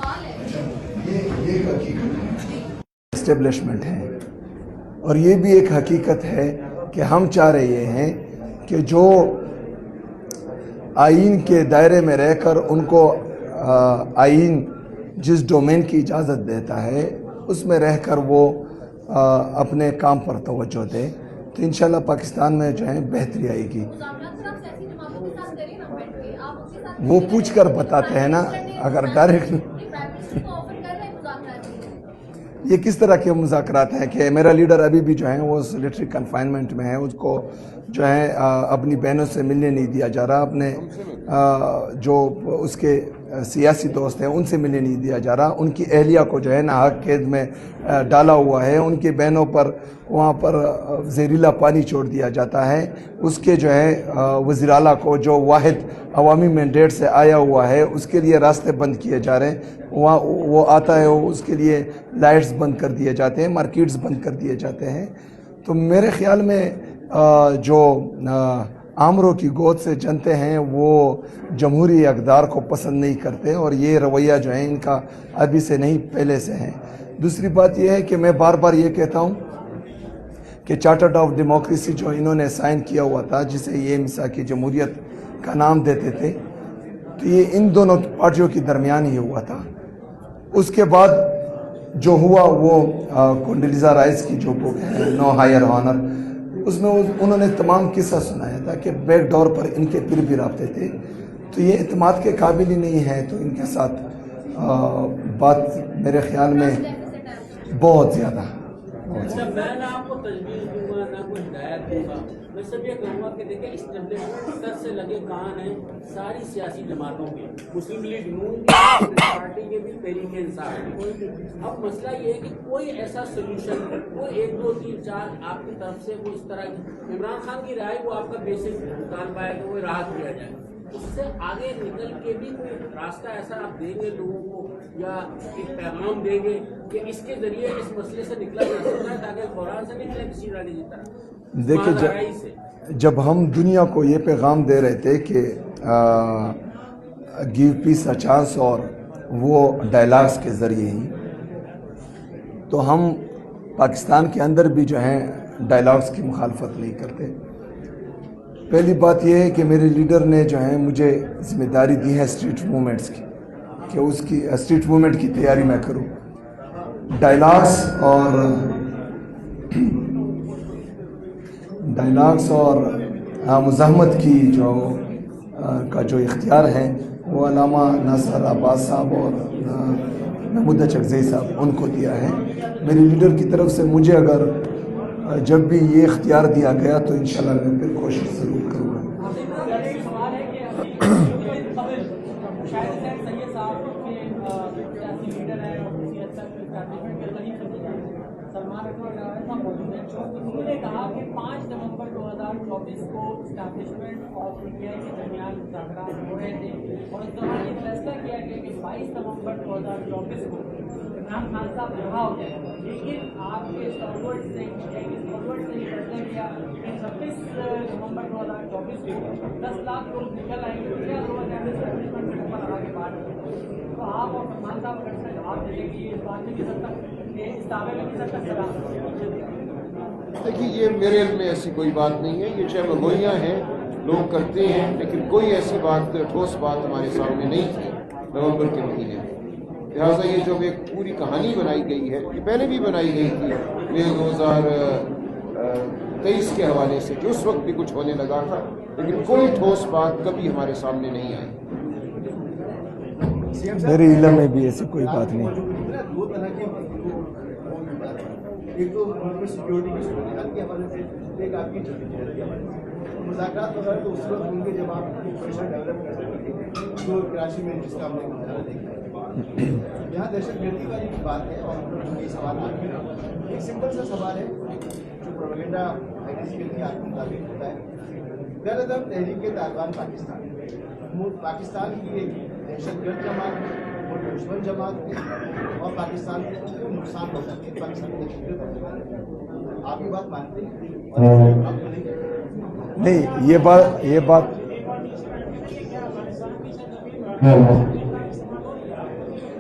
یہ حقیقت ہے اسٹیبلشمنٹ ہے، اور یہ بھی ایک حقیقت ہے کہ ہم چاہ رہے ہیں کہ جو آئین کے دائرے میں رہ کر ان کو آئین جس ڈومین کی اجازت دیتا ہے اس میں رہ کر وہ اپنے کام پر توجہ دے، تو انشاءاللہ پاکستان میں جو ہے بہتری آئے گی۔ وہ پوچھ کر بتاتے ہیں نا، اگر ڈائریکٹ یہ کس طرح کے مذاکرات ہیں کہ میرا لیڈر ابھی بھی جو ہے وہ سولیٹری کنفائنمنٹ میں ہے، اس کو جو ہے اپنی بہنوں سے ملنے نہیں دیا جا رہا، اپنے جو اس کے سیاسی دوست ہیں ان سے ملنے نہیں دیا جا رہا، ان کی اہلیہ کو جو ہے ناحق قید میں ڈالا ہوا ہے، ان کی بہنوں پر وہاں پر زہریلا پانی چھوڑ دیا جاتا ہے، اس کے جو ہے وزیر اعلیٰ کو جو واحد عوامی مینڈیٹ سے آیا ہوا ہے اس کے لیے راستے بند کیے جا رہے ہیں، وہاں وہ آتا ہے اس کے لیے لائٹس بند کر دیے جاتے ہیں، مارکیٹس بند کر دیے جاتے ہیں۔ تو میرے خیال میں جو آمروں کی گود سے جنتے ہیں وہ جمہوری اقدار کو پسند نہیں کرتے، اور یہ رویہ جو ہے ان کا ابھی سے نہیں پہلے سے ہے۔ دوسری بات یہ ہے کہ میں بار بار یہ کہتا ہوں کہ چارٹر آف ڈیموکریسی جو انہوں نے سائن کیا ہوا تھا، جسے یہ میثاق جمہوریت کا نام دیتے تھے، تو یہ ان دونوں پارٹیوں کے درمیان ہی ہوا تھا۔ اس کے بعد جو ہوا وہ کونڈیلیزا رائس کی جو بک ہے نو ہائر آنر، اس میں انہوں نے تمام قصہ سنایا تھا کہ بیک ڈور پر ان کے پھر بھی رابطے تھے، تو یہ اعتماد کے قابل ہی نہیں ہے، تو ان کے ساتھ بات میرے خیال میں بہت زیادہ میں نہ آپ کو تجویز دوں گا نہ کوئی ہدایت دوں گا، میں صرف یہ کہوں گا کہ دیکھیں اسٹیبلشمنٹ سر سے لگے کان ہیں ساری سیاسی جماعتوں کے، مسلم لیگ نون کی پارٹی کے بھی، تحریک انصاف کی۔ اب مسئلہ یہ ہے کہ کوئی ایسا سولوشن، کوئی 1 2 3 4 آپ کی طرف سے کوئی اس طرح کی عمران خان کی رائے کو آپ کا بیسک نکال پائے تو وہ راحت دیا جائے، اس سے آگے نکل کے بھی کوئی راستہ ایسا آپ دیں گے لوگوں کو، یا ایک پیغام دیں گے کہ اس کے ذریعے اس مسئلے سے نکلا جا سکتا ہے تاکہ قرآن سے نکلے کسی رالی کی طرح؟ دیکھیں جب ہم دنیا کو یہ پیغام دے رہے تھے کہ گیو پیس اے چانس، اور وہ ڈائلاگس کے ذریعے ہی، تو ہم پاکستان کے اندر بھی جو ہیں ڈائلاگس کی مخالفت نہیں کرتے۔ پہلی بات یہ ہے کہ میرے لیڈر نے جو ہے مجھے ذمہ داری دی ہے اسٹریٹ موومنٹس کی، کہ اس کی اسٹریٹ موومنٹ کی تیاری میں کروں۔ ڈائلاگس اور مزاحمت کی جو اختیار ہے وہ علامہ ناصر عباس صاحب اور محمود چکزئی صاحب ان کو دیا ہے۔ میرے لیڈر کی طرف سے مجھے اگر جب بھی یہ اختیار دیا گیا تو انشاءاللہ میں پھر کوشش ضرور کروں گا۔ انہوں نے کہا کہ 5 نومبر 2024 کو اسٹیبلشمنٹ آف انڈیا کے درمیان مذاکرات ہو رہے تھے، اور اس دوران یہ فیصلہ کیا گیا کہ 22 نومبر 2024 کو عمران خان صاحب رہا ہو جائے، لیکن آپ کے اسٹالورڈ نے یہ فیصلہ کیا کہ 26 نومبر 2024 کو 10 لاکھ لوگ نکل آئیں گے، کیا ہوا جائے اسٹیبلشمنٹ سے اوپر آگے بات، تو آپ اور سلمان صاحب اگر سے جواب دیں کہ اس بات میں کس حد تک اس دعوے میں کس حد تک سلام؟ دیکھیے یہ میرے علم میں ایسی کوئی بات نہیں ہے، یہ چاہے مگوئیاں ہیں لوگ کرتے ہیں، لیکن کوئی ایسی بات ٹھوس بات ہمارے سامنے نہیں تھی نومبر کے مہینے میں۔ لہٰذا یہ جو ایک پوری کہانی بنائی گئی ہے، یہ پہلے بھی بنائی گئی تھی، یہ 2023 کے حوالے سے جو اس وقت بھی کچھ ہونے لگا تھا، لیکن کوئی ٹھوس بات کبھی ہمارے سامنے نہیں آئی۔ میرے علم میں بھی ایسی کوئی بات نہیں۔ ایک تو سیکورٹی کی صورتحال کے حوالے سے، ایک آپ کی جدوجہد کے حوالے سے مذاکرات وغیرہ تو اس وقت ہوں گے جب آپ پریشر ڈیولپ کر سکیں گے، جو کراچی میں جس کا ہم نے مظاہرہ دیکھا۔ یہاں دہشت گردی والی بات ہے اور یہ سوال آپ کے ایک سمپل سا سوال ہے جو پروپیگنڈا ایجنسی کے لیے آپ کے مطابق ہوتا ہے۔ دراصل تحریک طالبان پاکستان کی ایک دہشت گرد جماعت اور دشمن جماعت اور پاکستان کو نقصان پہنچاتی ہے، پاکستان کو آپ یہ بات مانتے ہیں؟ نہیں، یہ بات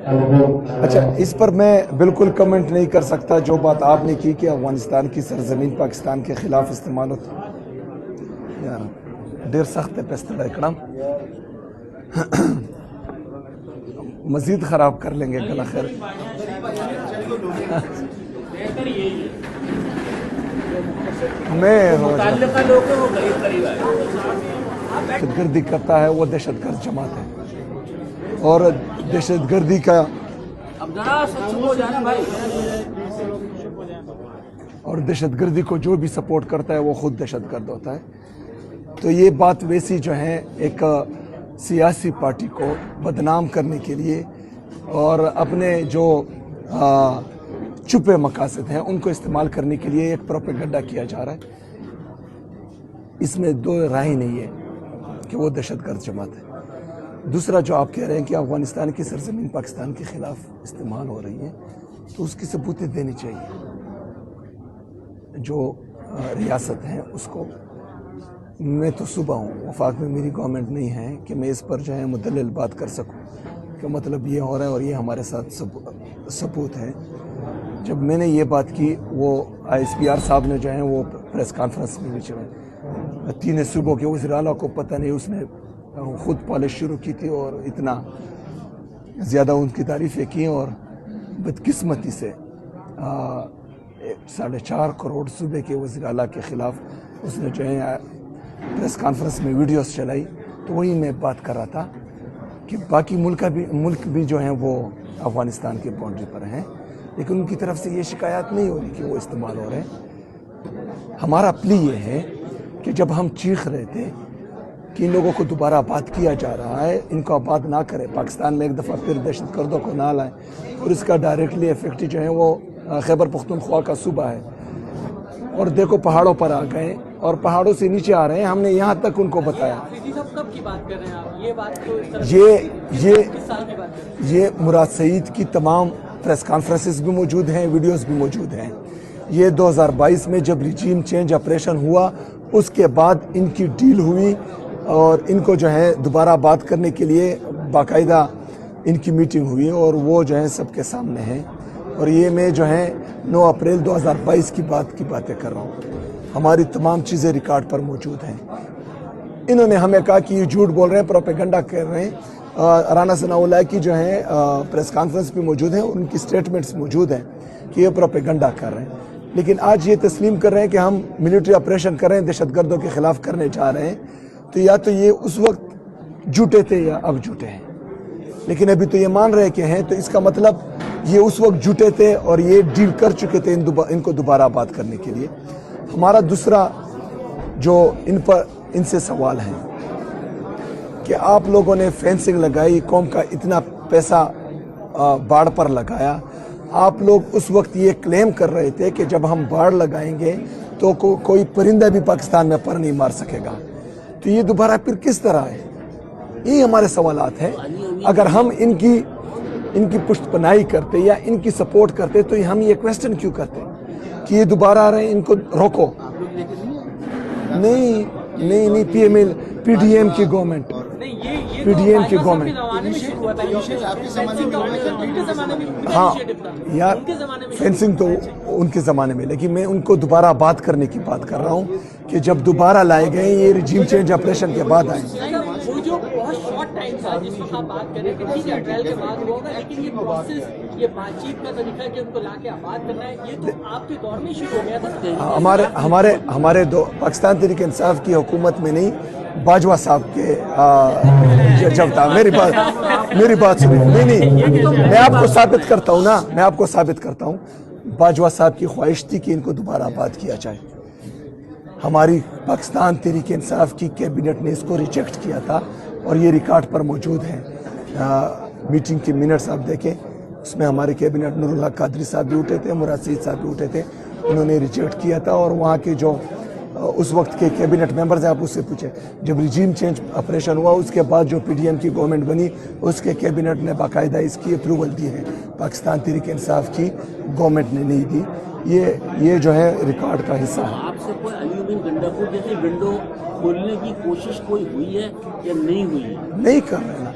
अच्छा, इस पर मैं बिल्कुल कमेंट नहीं कर सकता। जो बात आपने की कि अफगानिस्तान की सरजमीन पाकिस्तान के खिलाफ इस्तेमाल होता, यार ढेर सख्त है पेस्तड़ा इकड़म मजीद ख़राब कर लेंगे गला खैर। बेहतर यही है मैं मुताल्लिका लोग हैं वो करीब करीब आए। दहशतगर्दी करता है वो दहशतगर्द जमात है, और दहशतगर्दी का अब जरा सच हो जाना भाई। और दहशतगर्दी को जो भी सपोर्ट करता है वो खुद दहशतगर्द होता है। तो ये बात वैसी जो है एक सियासी पार्टी को बदनाम करने के लिए और अपने जो छुपे मकासद हैं उनको इस्तेमाल करने के लिए एक प्रोपेगेंडा किया जा रहा है। इसमें दो राय नहीं है कि वो दहशतगर्द जमात है। दूसरा जो आप कह रहे हैं कि अफगानिस्तान की सरजमीन पाकिस्तान के खिलाफ इस्तेमाल हो रही है, तो उसकी सबूतें देनी चाहिए। जो रियासत है उसको, मैं तो सुबह हूँ, वफाक में मेरी गवर्नमेंट नहीं है कि मैं इस पर जो है मुदल्लिल बात कर सकूँ कि मतलब ये हो रहा है और ये हमारे साथ सबूत है। जब मैंने ये बात की, वो ISPR साहब ने जो है वो प्रेस कॉन्फ्रेंस में नीचे में 3 सूबों के वज़ीर आला को पता नहीं, उसने ख़ुद पॉलिश शुरू की थी और इतना ज़्यादा उनकी तारीफ़ें की, और बदकिस्मती से 4.5 करोड़ सूबे के वज़ीर आला के ख़िलाफ़ उसने जो है प्रेस कॉन्फ्रेंस में वीडियोस चलाई। तो वही मैं बात कर रहा था कि बाकी मुल्क भी जो हैं वो अफ़गानिस्तान की बाउंड्री पर हैं, लेकिन उनकी तरफ से ये शिकायत नहीं हो रही कि वो इस्तेमाल हो रहे हैं। हमारा प्ली ये है कि जब हम चीख रहे थे कि इन लोगों को दोबारा आबाद किया जा रहा है, इनको आबाद ना करें, पाकिस्तान में एक दफ़ा फिर दहशतगर्दों को ना लाएं, और इसका डायरेक्टली इफेक्ट जो है वो खैबर पख्तूनख्वा का सूबा है, और देखो पहाड़ों पर आ गए और पहाड़ों से नीचे आ रहे हैं। हमने यहाँ तक उनको बताया। कब की बात कर रहे हैं आप? ये बात तो इस तरह ये साल की बात कर रहे हैं। ये मुराद सईद की तमाम प्रेस कॉन्फ्रेंसेस भी मौजूद हैं, वीडियोस भी मौजूद हैं। ये 2022 में जब रिजीम चेंज ऑपरेशन हुआ, उसके बाद इनकी डील हुई और इनको जो है दोबारा बात करने के लिए बाकायदा इनकी मीटिंग हुई, और वो जो है सबके सामने है। और ये मैं जो है 9 अप्रैल 2022 की बातें कर रहा हूँ। हमारी तमाम चीज़ें रिकॉर्ड पर मौजूद हैं। इन्होंने हमें कहा कि ये झूठ बोल रहे हैं, प्रोपेगेंडा कर रहे हैं। राना सनाउल्लाह की जो है प्रेस कॉन्फ्रेंस भी मौजूद है, उनकी स्टेटमेंट्स मौजूद हैं कि ये प्रोपेगेंडा कर रहे हैं। लेकिन आज ये तस्लीम कर रहे हैं कि हम मिलिट्री ऑपरेशन कर रहे हैं, दहशतगर्दों के खिलाफ करने जा रहे हैं। तो या तो ये उस वक्त झूठे थे या अब झूठे हैं, लेकिन अभी तो ये मान रहे कि हैं, तो इसका मतलब ये उस वक्त झूठे थे और ये डील कर चुके थे इनको दोबारा बात करने के लिए। हमारा दूसरा जो इनसे सवाल है कि आप लोगों ने फेंसिंग लगाई, कौम का इतना पैसा बाढ़ पर लगाया। आप लोग उस वक्त ये क्लेम कर रहे थे कि जब हम बाढ़ लगाएंगे तो कोई परिंदा भी पाकिस्तान में पर नहीं मार सकेगा। तो ये दोबारा फिर किस तरह है? ये हमारे सवालात हैं। अगर हम इनकी पुष्टपनाही करते या इनकी सपोर्ट करते तो हम ये क्वेश्चन क्यों करते कि ये दोबारा आ रहे हैं, इनको रोको। नहीं, PDM की गवर्नमेंट, PDM की गवर्नमेंट। हाँ यार, फेंसिंग तो उनके ज़माने में, लेकिन मैं उनको दोबारा बात करने की बात कर रहा हूँ कि जब दोबारा लाए गए ये रिजीम चेंज ऑपरेशन के बाद आए। वो जो बहुत शॉर्ट टाइम था जिस वक्त आप बात कर रहे थे, ठीक है अप्रैल के बाद होगा, लेकिन ये प्रोसेस, ये बातचीत का तरीका कि उनको लाके आबाद करना है, ये तो आपके दौर में शुरू हो गया था। हमारे पाकिस्तान तहरीक इंसाफ की हुकूमत में नहीं, बाजवा साहब के जब था। मेरी बात सुनिए। नहीं, मैं आपको साबित करता हूँ बाजवा साहब की ख्वाहिश थी कि इनको दोबारा आबाद किया जाए। हमारी पाकिस्तान तहरीक इंसाफ की कैबिनेट ने इसको रिजेक्ट किया था और ये रिकॉर्ड पर मौजूद है। मीटिंग के मिनट्स आप देखें, उसमें हमारे कैबिनेट नूरुल्लाह कादरी साहब भी उठे थे, मुराद सईद साहब भी उठे थे, उन्होंने रिजेक्ट किया था। और वहाँ के जो उस वक्त के कैबिनेट मेंबर्स हैं, आप उससे पूछे, जब रिजीम चेंज ऑपरेशन हुआ उसके बाद जो PDM की गवर्नमेंट बनी, उसके कैबिनेट ने बाकायदा इसकी अप्रूवल दी है। पाकिस्तान तहरीक इंसाफ की गवर्नमेंट ने नहीं दी। ये जो है रिकॉर्ड का हिस्सा है। आपसे कोई अल्यूमिनियम गंडापुर जैसी विंडो खोलने की कोशिश कोई हुई है या नहीं हुई है? नहीं कर रहे ना,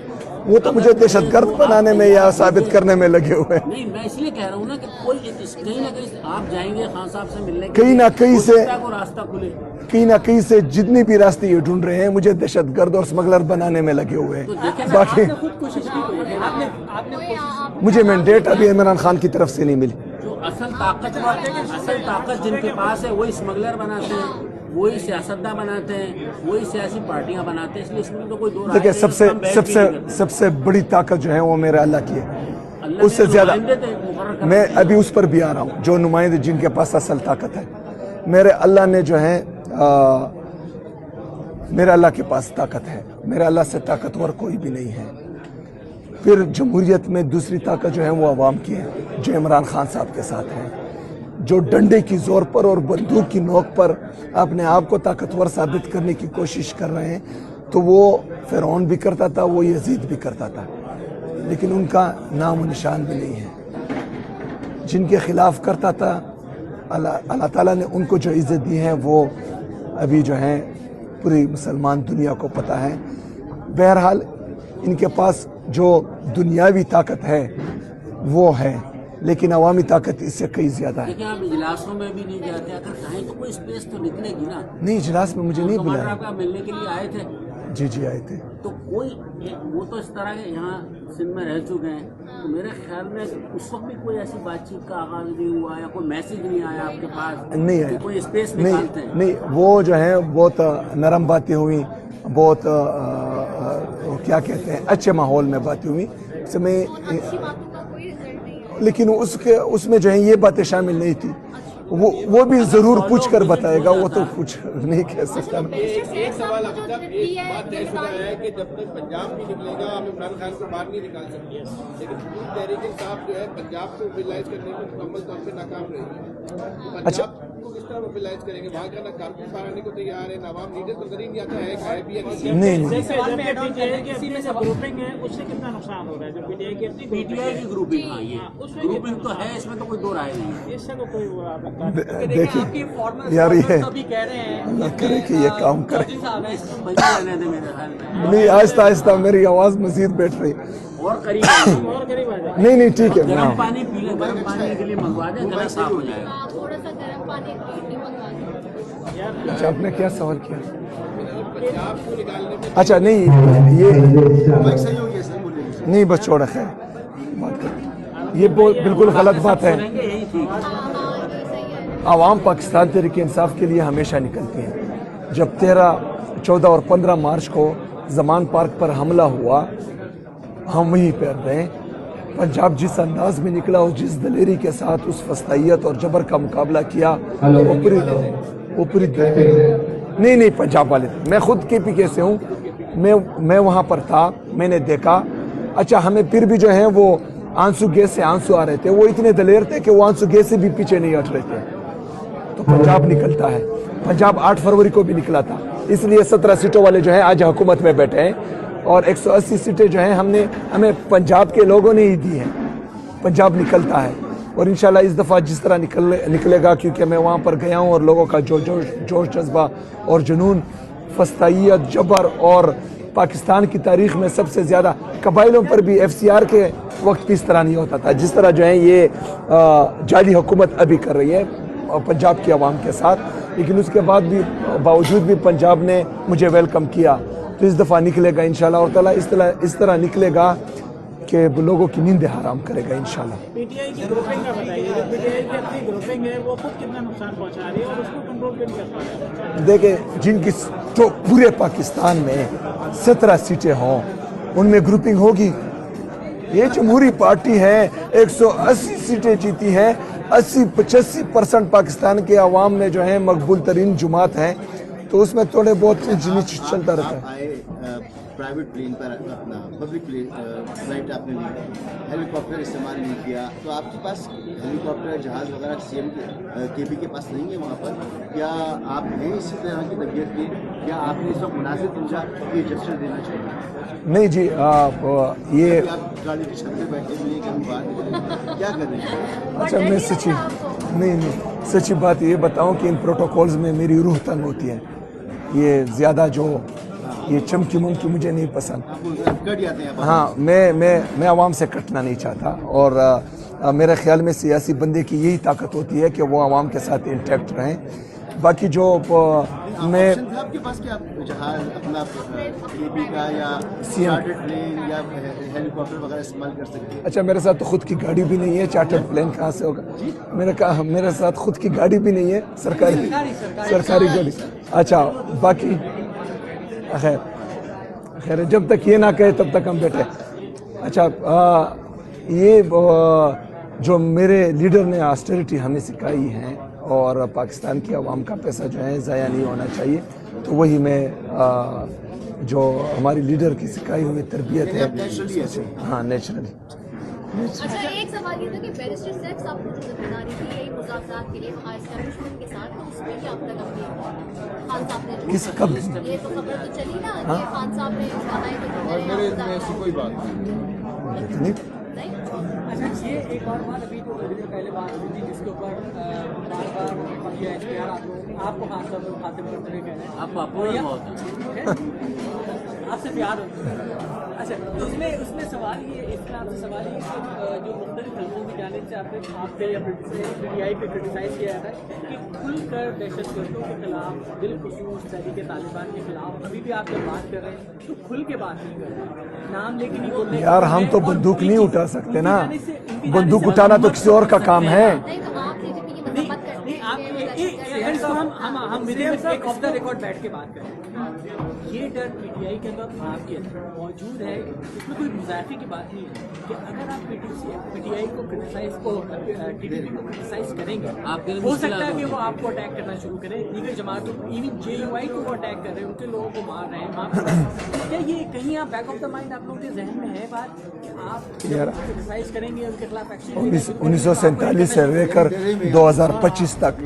وہ تو مجھے دہشت گرد بنانے میں یا ثابت کرنے میں لگے ہوئے ہیں. نہیں میں اس لیے کہہ رہا ہوں نا کہ کوئی کہیں نہ کہیں آپ جائیں گے خان صاحب سے ملنے کے کہیں نہ کہیں ہو سے سکتا ہے کوئی راستہ کھلے. کہیں نہ کہیں سے جتنی بھی راستے یہ ڈھونڈ رہے ہیں مجھے دہشت گرد اور اسمگلر بنانے میں لگے ہوئے تو ہیں. دیکھیں نا، باقی آپ نے خود کوشش کی ہوئی ہے. آپ نے کوشش مجھے مینڈیٹ ابھی عمران خان کی طرف سے نہیں ملی. جو اصل طاقت جن کے پاس ہے وہی اسمگلر بناتے ہیں، وہی سیاستداں بناتے ہیں، وہی سیاسی پارٹیاں بناتے ہیں. اس لیے اس میں تو کوئی دو رائے دیکھیں نہیں. سب سے بڑی طاقت جو ہے وہ میرے اللہ کی ہے. اللہ اس سے نے زیادہ نمائندے تھے مقرر کر میں ابھی اس پر بھی آ رہا ہوں. جو نمائندے جن کے پاس اصل طاقت ہے میرے اللہ نے جو ہے میرے اللہ کے پاس طاقت ہے. میرے اللہ سے طاقتور کوئی بھی نہیں ہے. پھر جمہوریت میں دوسری طاقت جو ہے وہ عوام کی ہے جو عمران خان صاحب کے ساتھ ہے. جو ڈنڈے کی زور پر اور بندوق کی نوک پر اپنے آپ کو طاقتور ثابت کرنے کی کوشش کر رہے ہیں تو وہ فرعون بھی کرتا تھا، وہ یزید بھی کرتا تھا، لیکن ان کا نام و نشان بھی نہیں ہے. جن کے خلاف کرتا تھا اللہ تعالیٰ نے ان کو جو عزت دی ہے وہ ابھی جو ہے پوری مسلمان دنیا کو پتہ ہے. بہرحال ان کے پاس جو دنیاوی طاقت ہے وہ ہے، لیکن عوامی طاقت اس سے کئی زیادہ ہے. لیکن آپ اجلاسوں میں بھی نہیں جاتے، اگر کہیں تو کوئی اسپیس تو نکلے گی نا. نہیں اجلاس میں مجھے نہیں کمانڈر بلایا. آپ کا ملنے کے لیے آئے تھے جی آئے تھے. تو کوئی وہ تو اس طرح کے یہاں سندھ میں رہ چکے ہیں، تو میرے خیال میں اس وقت بھی کوئی ایسی بات چیت کا آغاز نہیں ہوا یا کوئی میسج نہیں آیا آپ کے پاس نہیں کہ آیا. کوئی اسپیس نکالتے ہیں؟ نہیں وہ جو ہے بہت نرم باتیں ہوئی، بہت کیا کہتے ہیں اچھے ماحول میں باتیں ہوئی اس میں، لیکن اس میں جو ہے یہ باتیں شامل نہیں تھی. وہ بھی ضرور پوچھ کر بتائے گا، وہ تو کچھ نہیں کہہ سکتا. ایک سوال اب ایک بات طے شدہ ہے کہ جب تک پنجاب نہیں نکلے گا ہم عمران خان کو باہر نہیں نکال سکتے ہیں، لیکن حکومت تحریک انصاف جو ہے پنجاب کو موبلائز کرنے میں مکمل طور پہ ناکام رہے گی. پنجاب کو کس طرح موبلائز کریں گے؟ وہاں کا نہ کارکن باہر آنے کو تیار ہے، نہ عوام لیڈر تو نظر ہی نہیں آتا ہے بھی ہے. نہیں کسی میں سے گروپنگ ہے اس سے کتنا نقصان ہو رہا ہے؟ جو پی ٹی آئی کی اپنی پی ٹی آئی کی گروپنگ، ہاں یہ گروپنگ تو ہے، اس میں تو کوئی دو رائے نہیں ہے. اس سے تو کوئی دیکھیے یار یہ اللہ کرے کہ یہ کام کرے. بچے رہنے دیں میرے خیال میں، نہیں آہستہ آہستہ میری آواز مزید بیٹھ رہی. اور قریب اور قریب آ جائے. نہیں ٹھیک ہے. گرم پانی پی لیں، گرم پانی کے لیے منگوا دیں، گلا صاف ہو جائے گا. تھوڑا سا گرم پانی منگوا دیں. اچھا آپ نے کیا سوال کیا؟ اچھا نہیں یہ نہیں بس چھوڑا خیر بات کر. یہ بالکل غلط بات ہے. یہی ٹھیک ہے. عوام پاکستان تحریک انصاف کے لیے ہمیشہ نکلتی ہیں. جب 13، 14 اور 15 مارچ کو زمان پارک پر حملہ ہوا ہم وہیں پہ رہے. پنجاب جس انداز میں نکلا اور جس دلیری کے ساتھ اس فستائیت اور جبر کا مقابلہ کیا وہ پوری نہیں پنجاب والے تھے. میں خود کے پی کے سے ہوں، میں وہاں پر تھا، میں نے دیکھا. اچھا ہمیں پھر بھی جو ہے وہ آنسو گیس سے آنسو آ رہے تھے. وہ اتنے دلیر تھے کہ وہ آنسو گیس سے بھی پیچھے نہیں ہٹ رہے تھے. تو پنجاب نکلتا ہے. پنجاب 8 فروری کو بھی نکلا تھا. اس لیے 17 سیٹوں والے جو ہیں آج حکومت میں بیٹھے ہیں اور 180 سیٹیں جو ہیں ہمیں پنجاب کے لوگوں نے ہی دی ہیں. پنجاب نکلتا ہے اور انشاءاللہ اس دفعہ جس طرح نکلے گا، کیونکہ میں وہاں پر گیا ہوں اور لوگوں کا جوش جذبہ اور جنون، فستائیت، جبر اور پاکستان کی تاریخ میں سب سے زیادہ قبائلوں پر بھی ایف سی آر کے وقت بھی اس طرح نہیں ہوتا تھا جس طرح جو ہے یہ جعلی حکومت ابھی کر رہی ہے پنجاب کی عوام کے ساتھ. لیکن اس کے بعد بھی باوجود بھی پنجاب نے مجھے ویلکم کیا. تو اس دفعہ نکلے گا انشاءاللہ اور تعالیٰ اس طرح نکلے گا کہ لوگوں کی نیند حرام کرے گا انشاءاللہ. پی ٹی آئی کی گروپنگ کا بتائیے، جو پی ٹی آئی کی اپنی گروپنگ ہے وہ خود کتنا نقصان پہنچا رہی ہے اور اس کو کنٹرول کیوں نہیں کر پا رہے؟ دیکھیں جن کی جو پورے پاکستان میں 17 سیٹیں ہوں ان میں گروپنگ ہوگی. یہ جمہوری پارٹی ہے، 180 سیٹیں جیتی ہیں. 80-85% پاکستان کے عوام نے جو ہے مقبول ترین جماعت ہیں، تو اس میں تھوڑے بہت نیچ چلتا رہتا ہے. پرائیویٹ پلین پر اپنا پبلک فلائٹ آپ نے لی، ہیلی کاپٹر استعمال نہیں کیا، تو آپ کے پاس ہیلی کاپٹر جہاز وغیرہ سی ایم کے پی کے پاس نہیں ہے وہاں پر؟ کیا آپ ہیں اسی طرح کی طبیعت کے؟ کیا آپ نے اس وقت مناسب سمجھا کہ یہ جسٹر دینا چاہیے؟ نہیں جی یہ آپ گاڑی کی چھت پہ بیٹھے ہوئے کہ ہم بات کیا کر رہے ہیں؟ اچھا میں سچی بات یہ بتاؤں کہ ان پروٹوکولز میں میری روح تنگ ہوتی ہے. یہ زیادہ جو ये चमकी मुमकी मुझे नहीं पसंद। आपको कट जाते हैं हाँ, मैं आवाम से कटना नहीं चाहता, और मेरे ख्याल में सियासी बंदे की यही ताकत होती है कि वो आवाम के साथ इंटैक्ट रहें। बाकी जो मैं ऑप्शन था आपके पास कि आप जहाज अपना एबी का या CM चार्टर्ड प्लेन या हेलीकॉप्टर वगैरह इस्तेमाल कर सकते हैं। अच्छा, मेरे साथ तो खुद की गाड़ी भी नहीं है, चार्टर्ड प्लेन कहाँ से होगा? मैंने कहा मेरे साथ खुद की गाड़ी भी नहीं है, सरकारी गाड़ी। अच्छा, बाकी खैर जब तक ये ना कहे तब तक हम बैठे। अच्छा, ये जो मेरे लीडर ने ऑस्टेरिटी हमें सिखाई है और पाकिस्तान की आवाम का पैसा जो है ज़ाया नहीं होना चाहिए, तो वही मैं जो हमारी लीडर की सिखाई हुई तरबियत है, हाँ, नेचुरली। अच्छा, एक सवाल ये था कि बैरिस्टर सेक्स आपको जो बता रही थी यही मुज़ाकरात के लिए वहाँ एस्टैब्लिशमेंट के साथ, तो उसमें क्या अब तक खान साहब ने किस कब ये तो खबर तो चली ना कि खान साहब ने बताया कि और मेरे में ऐसी कोई बात नहीं। जितनी नहीं। अच्छा, ये एक और बात अभी जो थोड़ी देर पहले बात हुई थी जिसके ऊपर बार बार पकिया एचपीआर आपको खास तौर पर खाते में कह रहे हैं आप पॉपुलर बहुत है। आपसे प्यार होता है। अच्छा, तो उसमें सवाल ये इसमें आपसे सवाल ये कि जो मुख्तलिफ हल्कों की जानिब से आपके या पीटीआई पे क्रिटिसाइज किया था कि खुलकर दहशतगर्दों के खिलाफ, बिलखुसूस तहरीक तालिबान के खिलाफ अभी भी आप जब बात कर रहे हैं तो खुल के बात नहीं कर रहे, नाम लेके नहीं बोल रहे। यार, हम तो बंदूक नहीं उठा सकते ना, बंदूक उठाना तो किसी और का काम है। नहीं, तो आप बीजेपी की मजम्मत करते नहीं, आप हम एक ऑफ द रिकॉर्ड बैठ के बात करें। ये डर पीटीआई के अंदर आपके अंदर मौजूद है, इसमें कोई मुजाफे की बात नहीं है कि अगर आप पीटीआई को क्रिटिसाइज को टीडीपी को क्रिटिसाइज करेंगे, हो सकता है कि वो आपको अटैक करना शुरू करें, दीगर जमातों को, इवन जेयूआई को वो अटैक कर रहे हैं, उनके लोगों को मार रहे हैं। क्या ये कहीं आप बैक ऑफ द माइंड आप लोगों के जहन में है बात कि आप क्रिटिसाइज करेंगे उनके खिलाफ एक्शन? 1947 से लेकर 2025 तक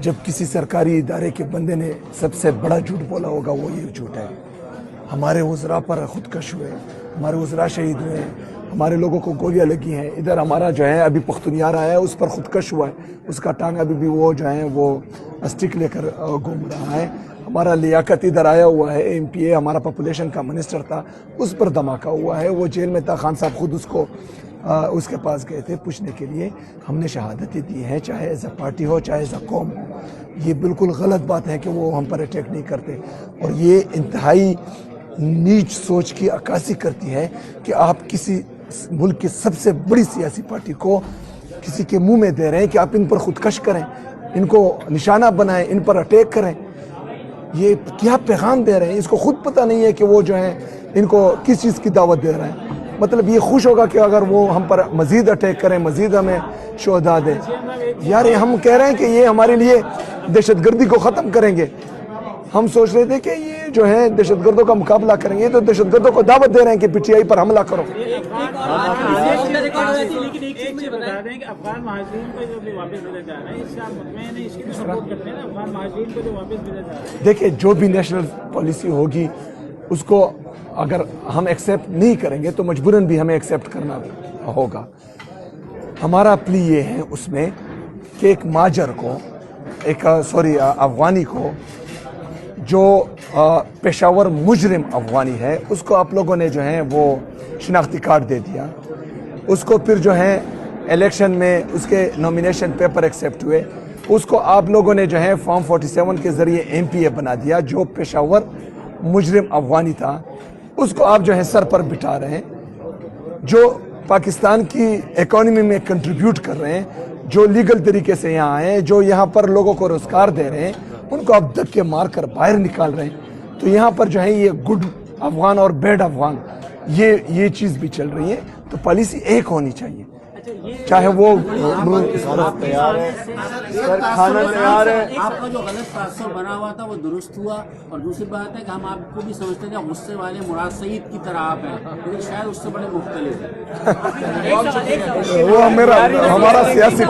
जब किसी सरकारी इदारे के बंदे ने सबसे बड़ा झूठ बोला होगा वो ये झूठ है। हमारे वज़रा पर खुदकश हुए, हमारे वज़रा शहीद हुए, हमारे लोगों को गोलियां लगी हैं। इधर हमारा जो है अभी पख्तूनियार आया है, उस पर खुदकश हुआ है, उसका टांग अभी भी वो जो है वो स्टिक लेकर घूम रहा है। हमारा लियाकत इधर आया हुआ है, MPA हमारा पॉपुलेशन का मिनिस्टर था, उस पर धमाका हुआ है, वो जेल में था। खान साहब खुद उसके पास गए थे पूछने के लिए। हमने शहादतें दी हैं, चाहे एज अ पार्टी हो चाहे एज अ कौम हो। ये बिल्कुल गलत बात है कि वो हम पर अटैक नहीं करते, और ये इंतहाई नीच सोच की अक्कासी करती है कि आप किसी मुल्क की सबसे बड़ी सियासी पार्टी को किसी के मुंह में दे रहे हैं कि आप इन पर खुदकश करें, इनको निशाना बनाएं, इन पर अटैक करें। ये क्या पैगाम दे रहे हैं? इसको खुद पता नहीं है कि वो जो है इनको किस चीज़ की दावत दे रहे हैं। मतलब ये खुश होगा कि अगर वो हम पर मजीद अटैक करें, मजीद हमें शोहदा दें। यार, हम कह रहे हैं कि ये हमारे लिए दहशतगर्दी को ख़त्म करेंगे। हम सोच रहे थे कि ये जो है दहशतगर्दों का मुकाबला करेंगे, तो दहशतगर्दों को दावत दे रहे हैं कि पीटीआई पर हमला करो। लेकिन एक चीज मुझे बता दें कि अफगान महाजरीन को जो वापस भेजा जा रहा है, इससे आप मुतमईन हैं, इसकी सपोर्ट करते हैं ना, अफगान महाजरीन को जो वापस भेजा जा रहा है? देखिए, जो भी नेशनल पॉलिसी होगी उसको अगर हम एक्सेप्ट नहीं करेंगे तो मजबूरन भी हमें एक्सेप्ट करना होगा। हमारा प्ली ये है उसमें कि एक माजर को, अफगानी को, जो पेशावर मुजरिम अफगानी है, उसको आप लोगों ने जो है वो शिनाख्ती कार्ड दे दिया। उसको फिर जो है इलेक्शन में उसके नॉमिनेशन पेपर एक्सेप्ट हुए, उसको आप लोगों ने जो है फॉर्म 47 के ज़रिए MPA बना दिया। जो पेशावर मुजरिम अफगानी था उसको आप जो है सर पर बिठा रहे हैं। जो पाकिस्तान की इकोनॉमी में कंट्रीब्यूट कर रहे हैं, जो लीगल तरीके से यहाँ आए हैं, जो यहाँ पर लोगों को रोजगार दे रहे हैं, उनको आप धक्के मार कर बाहर निकाल रहे हैं। तो यहाँ पर जो है ये गुड अफगान और बैड अफगान ये चीज़ भी चल रही है। तो पॉलिसी एक होनी चाहिए, चाहे वो तैयार है सर, खाना तैयार है। आपका जो गलत तासुर बना हुआ था वो दुरुस्त हुआ, और दूसरी बात है कि हम आपको भी समझते थे गुस्से वाले मुराद सईद की तरह आप हैं, लेकिन शायद उससे बड़े मुख्तलिफ हैं। वो हमारा सियासी